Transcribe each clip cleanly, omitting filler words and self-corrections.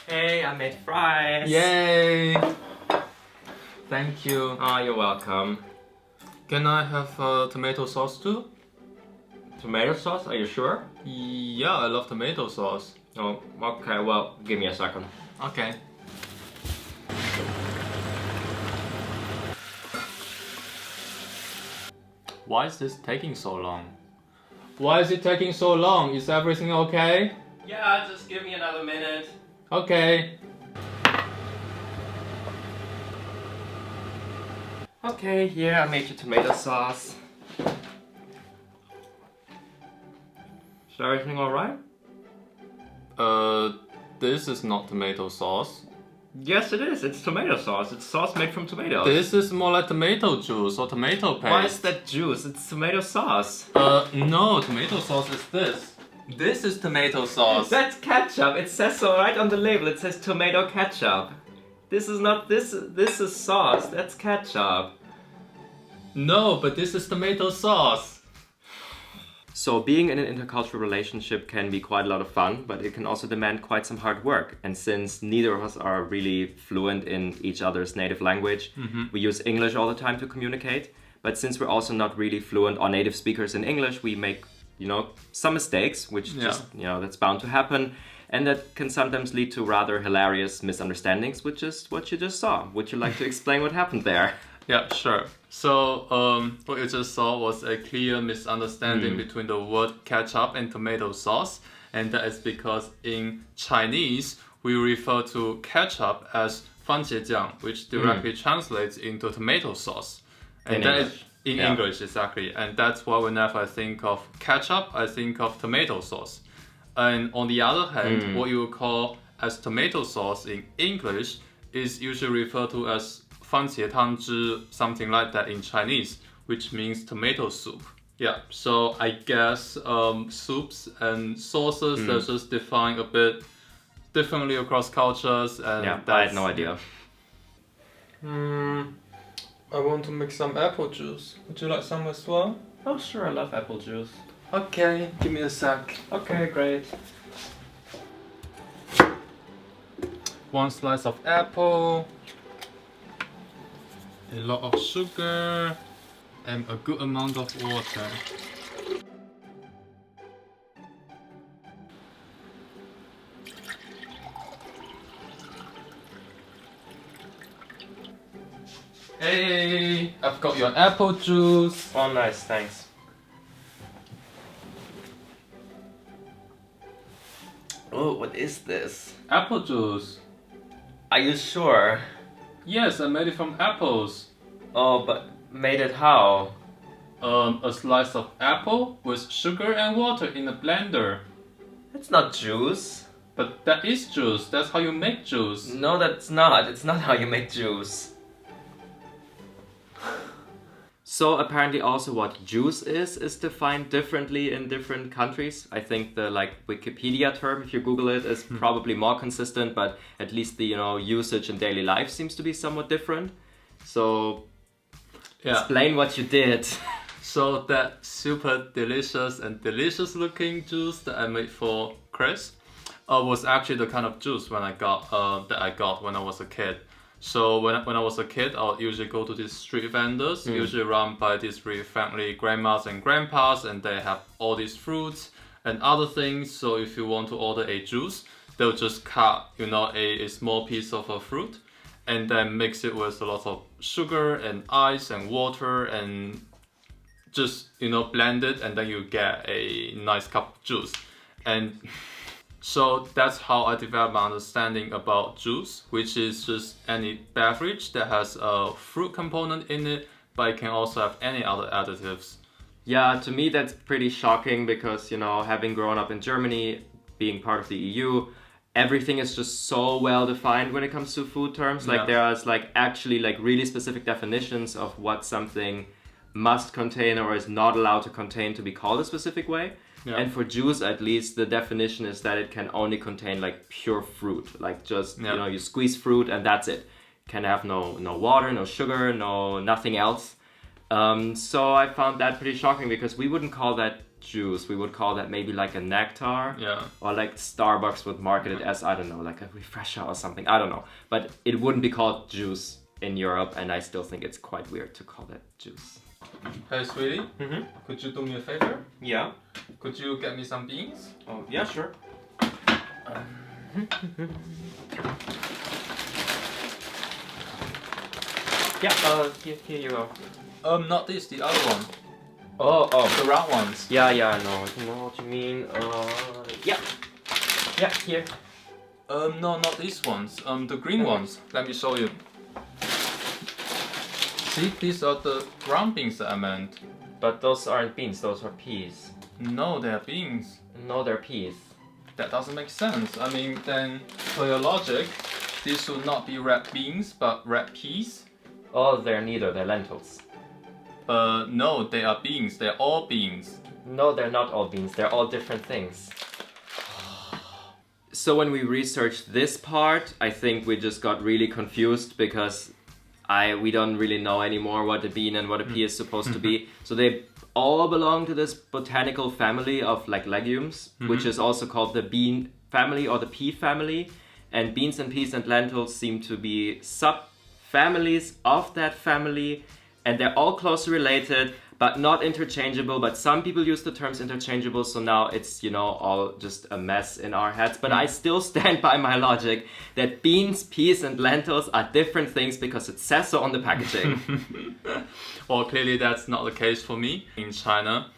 Hey, I made fries. Yay! Thank you. Oh, you're welcome. Can I have tomato sauce too? Tomato sauce, are you sure? Yeah, I love tomato sauce. Oh, okay, well, give me a second. Okay. Why is this taking so long? Why is it taking so long? Is everything okay? Yeah, just give me another minute. Okay. Okay, here, I made your tomato sauce. Is everything alright? This is not tomato sauce. Yes, it is. It's tomato sauce. It's sauce made from tomatoes. This is more like tomato juice or tomato paste. Why is that juice? It's tomato sauce. No, tomato sauce is this. This is tomato sauce. That's ketchup. It says so right on the label. It says tomato ketchup. This is not this is sauce. That's ketchup. No, but this is tomato sauce. So being in an intercultural relationship can be quite a lot of fun, but it can also demand quite some hard work. And since neither of us are really fluent in each other's native language, we use English all the time to communicate. But since we're also not really fluent or native speakers in English, we make, some mistakes, which just, that's bound to happen. And that can sometimes lead to rather hilarious misunderstandings, which is what you just saw. Would you like to explain what happened there? Yeah, sure. So, what you just saw was a clear misunderstanding between the word ketchup and tomato sauce. And that is because in Chinese, we refer to ketchup as 番茄酱, which directly translates into tomato sauce. And In English. In English, exactly. And that's why whenever I think of ketchup, I think of tomato sauce. And on the other hand, what you would call as tomato sauce in English is usually referred to as 番茄汤汁, something like that in Chinese, which means tomato soup. Yeah, so I guess soups and sauces, they're just defined a bit differently across cultures. And Yeah, I had no idea. I want to make some apple juice. Would you like some as well? Oh, sure, I love apple juice. Okay, give me a sec. Okay, great. One slice of apple, a lot of sugar, and a good amount of water. Hey, I've got your apple juice. Oh, nice, thanks. Oh, what is this? Apple juice. Are you sure? Yes, I made it from apples. Oh, but made it how? A slice of apple with sugar and water in a blender. It's not juice. But that is juice. That's how you make juice. No, that's not. It's not how you make juice. So apparently also what juice is defined differently in different countries. I think the Wikipedia term, if you Google it, is probably more consistent, but at least the usage in daily life seems to be somewhat different. So explain what you did. So that super delicious looking juice that I made for Chris was actually the kind of juice that I got when I was a kid. So when I was a kid, I would usually go to these street vendors, usually run by these really family grandmas and grandpas, and they have all these fruits and other things. So if you want to order a juice, they'll just cut, a small piece of a fruit and then mix it with a lot of sugar and ice and water and just, blend it, and then you get a nice cup of juice. And so that's how I developed my understanding about juice, which is just any beverage that has a fruit component in it, but it can also have any other additives. Yeah, to me that's pretty shocking because, having grown up in Germany, being part of the EU, everything is just so well defined when it comes to food terms. There is actually really specific definitions of what something must contain or is not allowed to contain to be called a specific way. Yeah. And for juice, at least, the definition is that it can only contain pure fruit, you squeeze fruit and that's it. Can have no water, no sugar, nothing else. So I found that pretty shocking because we wouldn't call that juice. We would call that maybe like a nectar. Yeah. Or like Starbucks would market it as, I don't know, like a refresher or something. I don't know. But it wouldn't be called juice in Europe, and I still think it's quite weird to call that juice. Hey, sweetie. Could you do me a favor? Yeah. Could you get me some beans? Oh, yeah, sure. Yeah, here you go. Not this, the other one. Oh. The round ones. Yeah, I know what you mean. Yeah, here. No, not these ones. The green ones. Let me show you. See, these are the ground beans that I meant. But those aren't beans, those are peas. No, they're beans. No, they're peas. That doesn't make sense. I mean, then, for your logic, these should not be red beans, but red peas. Oh, they're neither, they're lentils. No, they are beans. They're all beans. No, they're not all beans, they're all different things. So when we researched this part, I think we just got really confused because we don't really know anymore what a bean and what a pea is supposed to be. So they all belong to this botanical family of like legumes, which is also called the bean family or the pea family. And beans and peas and lentils seem to be subfamilies of that family, and they're all closely related, but not interchangeable. But some people use the terms interchangeable, so now it's, you know, all just a mess in our heads. But I still stand by my logic that beans, peas, and lentils are different things because it says so on the packaging. Well, clearly that's not the case for me. In China,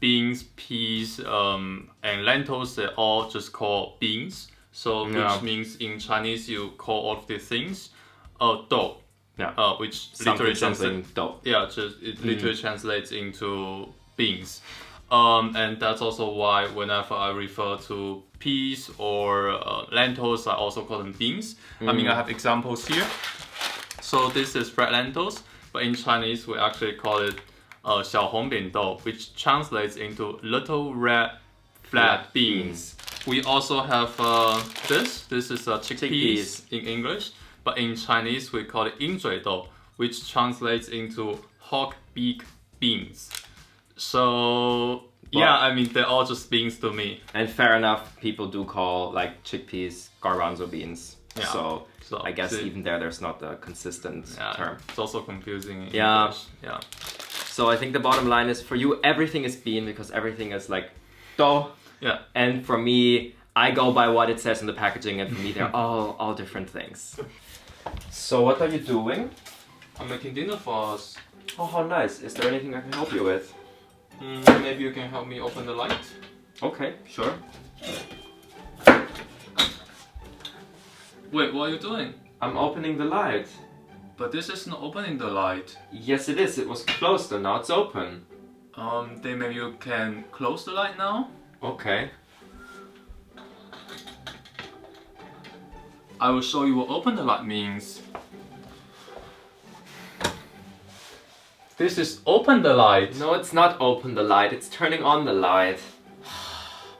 beans, peas, and lentils, they're all just called beans. So, which means in Chinese you call all of these things dough. Yeah. Which Something, literally something dough. Yeah, it literally translates into beans. And that's also why whenever I refer to peas or lentils, I also call them beans. I mean, I have examples here. So this is red lentils, but in Chinese we actually call it 小红扁豆, which translates into little red flat beans. We also have this is chickpeas in English, but in Chinese we call it 鹰嘴豆, which translates into hawk beak beans. So yeah, I mean they're all just beans to me. And fair enough, people do call like chickpeas garbanzo beans. Yeah. So I guess even there's not a consistent term. It's also confusing in Yeah. English. Yeah. So I think the bottom line is for you everything is bean because everything is like dough. Yeah. And for me, I go by what it says in the packaging, and for me they're all different things. So what are you doing? I'm making dinner for us. Oh, how nice. Is there anything I can help you with? Maybe you can help me open the light? Okay, sure. Wait, what are you doing? I'm opening the light. But this isn't opening the light. Yes, it is. It was closed and now it's open. Then maybe you can close the light now? Okay. I will show you what open the light means. This is open the light. No, it's not open the light. It's turning on the light.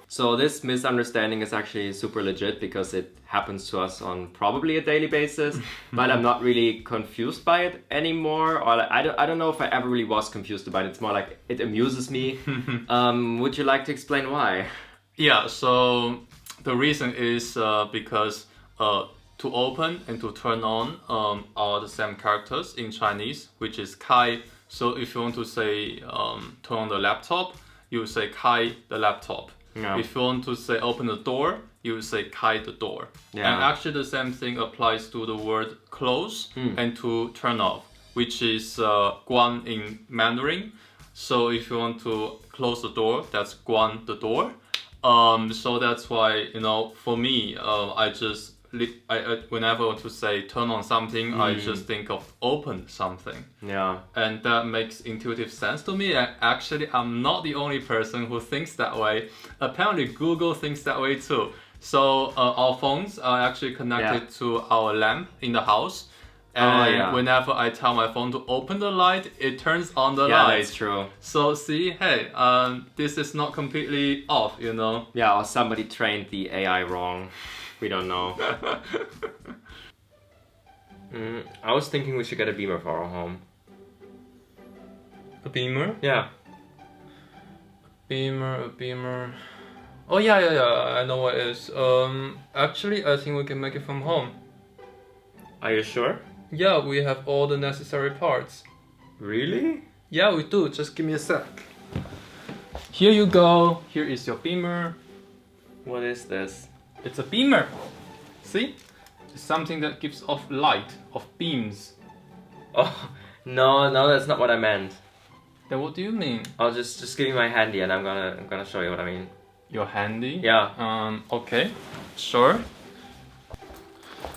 So this misunderstanding is actually super legit because it happens to us on probably a daily basis, but I'm not really confused by it anymore. Or I don't know if I ever really was confused about it. It's more like it amuses me. Would you like to explain why? Yeah, so the reason is because to open and to turn on are the same characters in Chinese, which is kai. So if you want to say turn on the laptop, you say kai the laptop. Yeah. If you want to say open the door, you say kai the door. Yeah. And actually the same thing applies to the word close and to turn off, which is guan in Mandarin. So if you want to close the door, that's guan the door. So that's why, you know, for me, I whenever I want to say turn on something, I just think of open something. Yeah. And that makes intuitive sense to me. And actually, I'm not the only person who thinks that way. Apparently, Google thinks that way too. So our phones are actually connected to our lamp in the house. And whenever I tell my phone to open the light, it turns on the light. Yeah, that's true. So see, hey, this is not completely off, you know? Yeah, or somebody trained the AI wrong. We don't know. I was thinking we should get a beamer for our home. A beamer? Yeah. Beamer. Oh yeah. I know what it is. Actually, I think we can make it from home. Are you sure? Yeah, we have all the necessary parts. Really? Yeah, we do. Just give me a sec. Here you go. Here is your beamer. What is this? It's a beamer. See? It's something that gives off light, of beams. Oh, no, that's not what I meant. Then what do you mean? I'll just give me my handy and I'm gonna show you what I mean. Your handy? Yeah. Okay. Sure.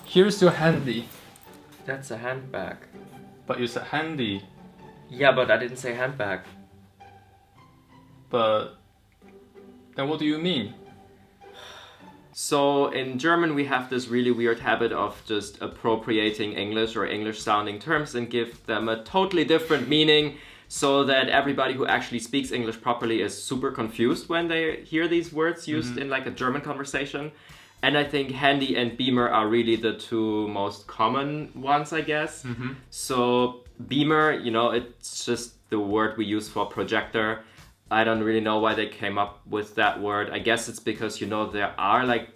Here's your handy. That's a handbag. But you said handy. Yeah, but I didn't say handbag. But then what do you mean? So in German we have this really weird habit of just appropriating English or English sounding terms and give them a totally different meaning, so that everybody who actually speaks English properly is super confused when they hear these words used in like a German conversation. And I think handy and beamer are really the two most common ones, I guess. So beamer, you know, it's just the word we use for projector. I don't really know why they came up with that word. I guess it's because, you know, there are like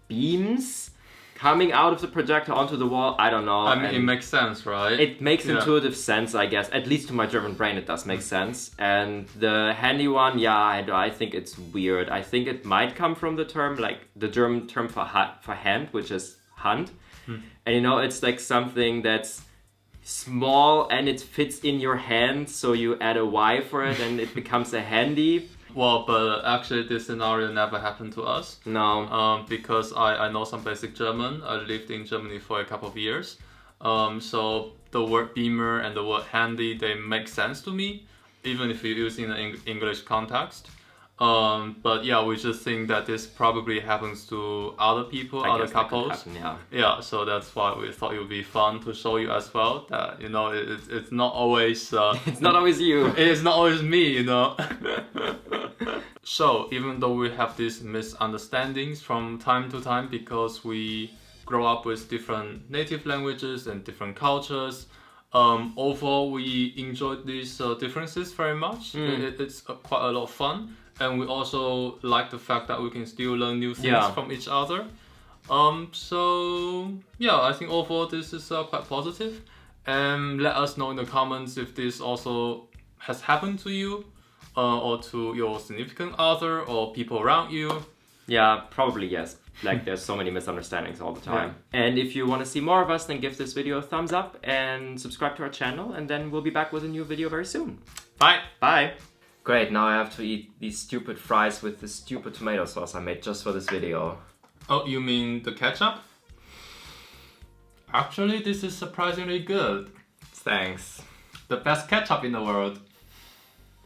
beams coming out of the projector onto the wall. I don't know. I mean, it makes sense, right? It makes intuitive sense, I guess. At least to my German brain, it does make sense. And the handy one, yeah, I think it's weird. I think it might come from the term, like the German term for hand, which is Hand. And you know, it's like something that's small and it fits in your hand, so you add a Y for it and it becomes a handy. Well, but actually this scenario never happened to us. No. Because I know some basic German. I lived in Germany for a couple of years. So the word beamer and the word handy, they make sense to me, even if you use in an English context. But yeah, we just think that this probably happens to other people, other couples. Happen, yeah, so that's why we thought it would be fun to show you as well that, you know, it's not always... it's not always you. It's not always me, you know. So, even though we have these misunderstandings from time to time because we grow up with different native languages and different cultures, overall we enjoyed these differences very much. It's quite a lot of fun. And we also like the fact that we can still learn new things from each other. So yeah, I think overall this is quite positive. Let us know in the comments if this also has happened to you, or to your significant other or people around you. Yeah, probably yes. Like there's so many misunderstandings all the time. Yeah. And if you want to see more of us, then give this video a thumbs up and subscribe to our channel, and then we'll be back with a new video very soon. Bye! Bye! Great, now I have to eat these stupid fries with this stupid tomato sauce I made just for this video. Oh, you mean the ketchup? Actually, this is surprisingly good. Thanks. The best ketchup in the world.